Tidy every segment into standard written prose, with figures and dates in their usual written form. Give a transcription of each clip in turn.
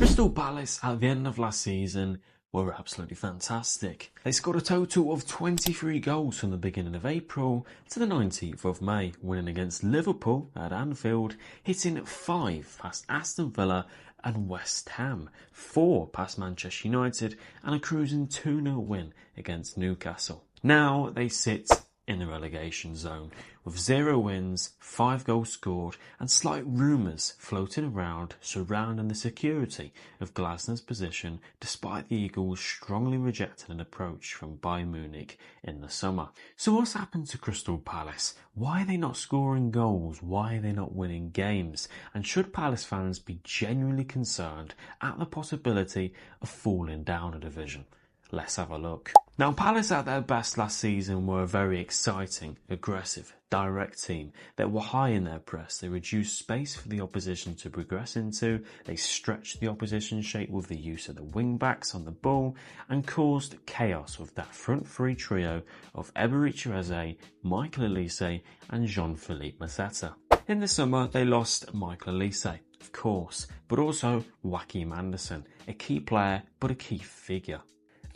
Crystal Palace at the end of last season were absolutely fantastic. They scored a total of 23 goals from the beginning of April to the 19th of May, winning against Liverpool at Anfield, hitting 5 past Aston Villa and West Ham, 4 past Manchester United, and a cruising 2-0 win against Newcastle. Now they sit in the relegation zone with 0 wins, 5 goals scored, and slight rumours floating around surrounding the security of Glasner's position, despite the Eagles strongly rejecting an approach from Bayern Munich in the summer. So what's happened to Crystal Palace? Why are they not scoring goals? Why are they not winning games? And should Palace fans be genuinely concerned at the possibility of falling down a division? Let's have a look. Now, Palace at their best last season were a very exciting, aggressive, direct team that were high in their press. They reduced space for the opposition to progress into, they stretched the opposition shape with the use of the wing-backs on the ball, and caused chaos with that front three trio of eberechi, Michael Olise and Jean-Philippe Mateta. In the summer, they lost Michael Olise, of course, but also Joachim Andersen, a key player but a key figure.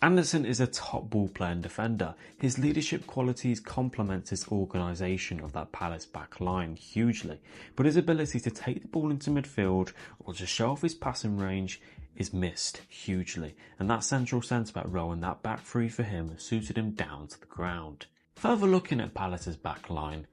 Andersen is a top ball playing defender. His leadership qualities complement his organisation of that Palace back line hugely, but his ability to take the ball into midfield or to show off his passing range is missed hugely, and that central centre-back role and that back three for him suited him down to the ground. Further looking at Palace's back line,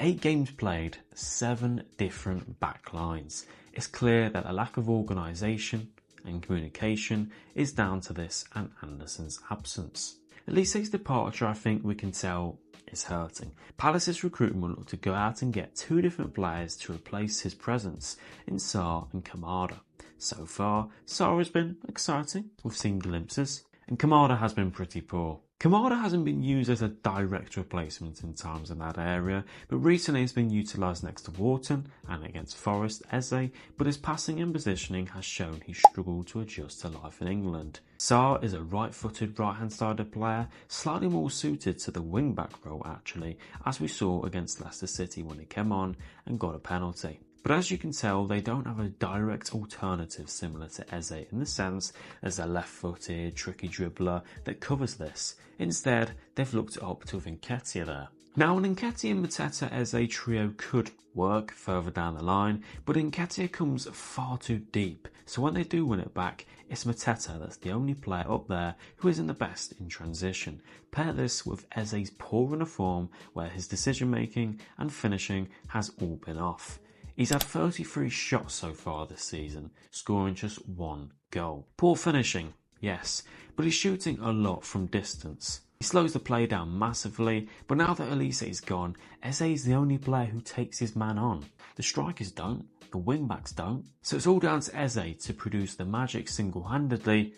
8 games played, 7 different back lines. It's clear that a lack of organisation and communication is down to this and Andersen's absence. Olise's departure, I think we can tell, is hurting. Palace's recruitment looked to go out and get 2 different players to replace his presence in Sarr and Kamada. So far, Sarr has been exciting, we've seen glimpses, and Kamada has been pretty poor. Kamada hasn't been used as a direct replacement in times in that area, but recently has been utilised next to Wharton and against Forest Eze, but his passing and positioning has shown he struggled to adjust to life in England. Sarr is a right-footed, right-hand-sided player, slightly more suited to the wing-back role actually, as we saw against Leicester City when he came on and got a penalty. But as you can tell, they don't have a direct alternative similar to Eze in the sense as a left-footed, tricky dribbler that covers this. Instead, they've looked up to Nketiah there. Now, an Nketiah and Mateta Eze trio could work further down the line, but Nketiah comes far too deep, so when they do win it back, it's Mateta that's the only player up there who isn't the best in transition. Pair this with Eze's poor run of form, where his decision-making and finishing has all been off. He's had 33 shots so far this season, scoring just 1 goal. Poor finishing, yes, but he's shooting a lot from distance. He slows the play down massively, but now that Olise is gone, Eze is the only player who takes his man on. The strikers don't, the wing-backs don't, so it's all down to Eze to produce the magic single-handedly,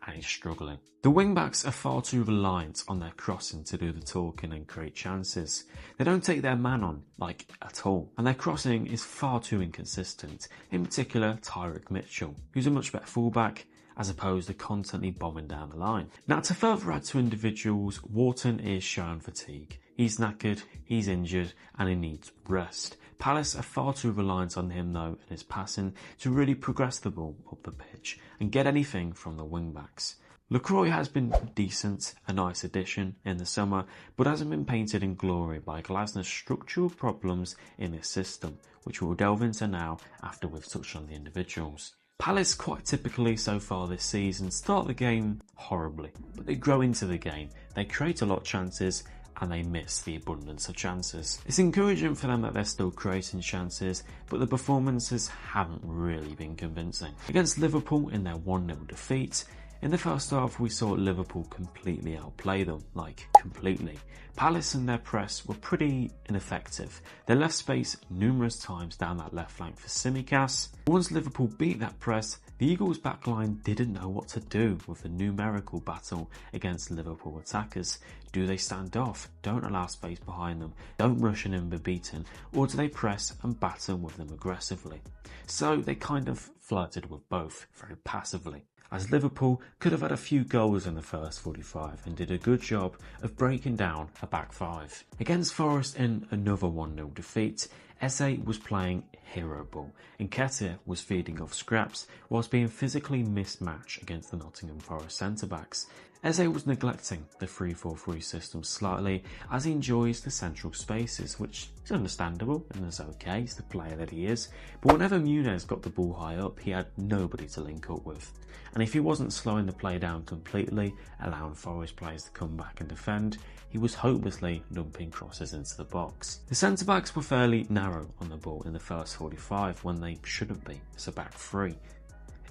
and he's struggling. The wing-backs are far too reliant on their crossing to do the talking and create chances. They don't take their man on, at all, and their crossing is far too inconsistent, in particular Tyrick Mitchell, who's a much better fullback, as opposed to constantly bombing down the line. Now, to further add to individuals, Wharton is showing fatigue. He's knackered, he's injured, and he needs rest. Palace are far too reliant on him though and his passing to really progress the ball up the pitch and get anything from the wing-backs. LaCroix has been decent, a nice addition in the summer, but hasn't been painted in glory by Glasner's structural problems in his system, which we'll delve into now after we've touched on the individuals. Palace, quite typically so far this season, start the game horribly, but they grow into the game, they create a lot of chances, and they miss the abundance of chances. It's encouraging for them that they're still creating chances, but the performances haven't really been convincing. Against Liverpool in their 1-0 defeat, in the first half we saw Liverpool completely outplay them, completely. Palace and their press were pretty ineffective. They left space numerous times down that left flank for Tsimikas. Once Liverpool beat that press, the Eagles' backline didn't know what to do with the numerical battle against Liverpool attackers. Do they stand off, don't allow space behind them, don't rush in and be beaten, or do they press and batter with them aggressively? So they kind of flirted with both, very passively, as Liverpool could have had a few goals in the first 45 and did a good job of breaking down a back five. Against Forest in another 1-0 defeat, Eze was playing hero ball, and Nketiah was feeding off scraps whilst being physically mismatched against the Nottingham Forest centre-backs. Eze was neglecting the 3-4-3 system slightly as he enjoys the central spaces, which is understandable and is okay, he's the player that he is, but whenever Muniz got the ball high up, he had nobody to link up with. And if he wasn't slowing the play down completely, allowing Forest players to come back and defend, he was hopelessly dumping crosses into the box. The centre-backs were fairly narrow on the ball in the first 45 when they shouldn't be, it's a back three.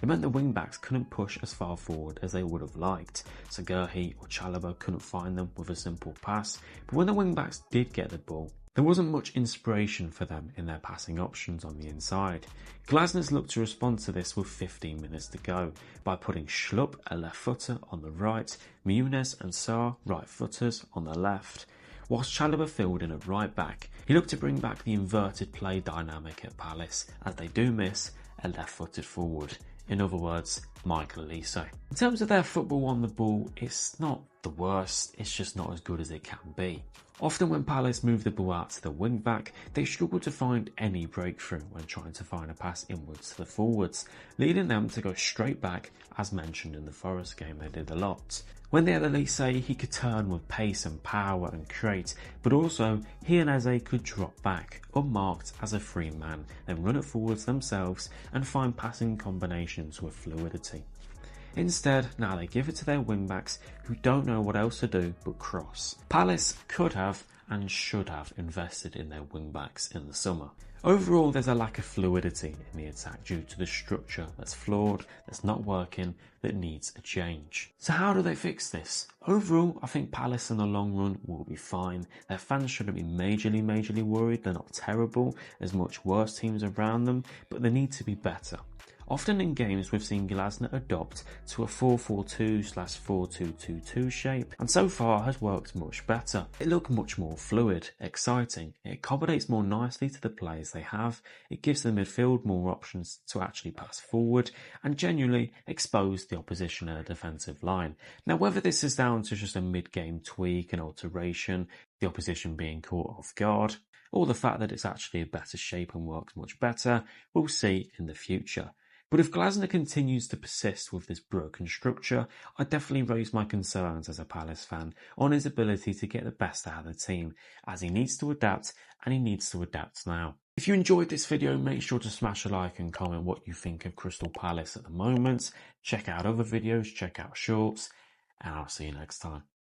It meant the wing-backs couldn't push as far forward as they would have liked, so Gerhi or Chalobah couldn't find them with a simple pass, but when the wing-backs did get the ball, there wasn't much inspiration for them in their passing options on the inside. Glasner's looked to respond to this with 15 minutes to go by putting Schlupp, a left footer, on the right, Muniz and Sarr, right footers, on the left. Whilst Chalobah filled in at right back, he looked to bring back the inverted play dynamic at Palace, as they do miss a left-footed forward. In other words, Michael Olise. In terms of their football on the ball, it's not the worst, it's just not as good as it can be. Often when Palace move the ball out to the wing back, they struggle to find any breakthrough when trying to find a pass inwards to the forwards, leading them to go straight back, as mentioned in the Forest game they did a lot. When they had Olise, he could turn with pace and power and create, but also he and Eze could drop back, unmarked as a free man, then run it forwards themselves and find passing combinations with fluidity. Instead, now they give it to their wingbacks who don't know what else to do but cross. Palace could have and should have invested in their wingbacks in the summer. Overall, there's a lack of fluidity in the attack due to the structure that's flawed, that's not working, that needs a change. So how do they fix this? Overall, I think Palace in the long run will be fine. Their fans shouldn't be majorly worried. They're not terrible. There's much worse teams around them, but they need to be better. Often in games we've seen Glasner adopt to a 4-4-2/4-2-2-2 shape, and so far has worked much better. It looked much more fluid, exciting, it accommodates more nicely to the players they have, it gives the midfield more options to actually pass forward, and genuinely expose the opposition in a defensive line. Now whether this is down to just a mid-game tweak and alteration, the opposition being caught off guard, or the fact that it's actually a better shape and works much better, we'll see in the future. But if Glasner continues to persist with this broken structure, I definitely raise my concerns as a Palace fan on his ability to get the best out of the team, as he needs to adapt, and he needs to adapt now. If you enjoyed this video, make sure to smash a like and comment what you think of Crystal Palace at the moment. Check out other videos, check out shorts, and I'll see you next time.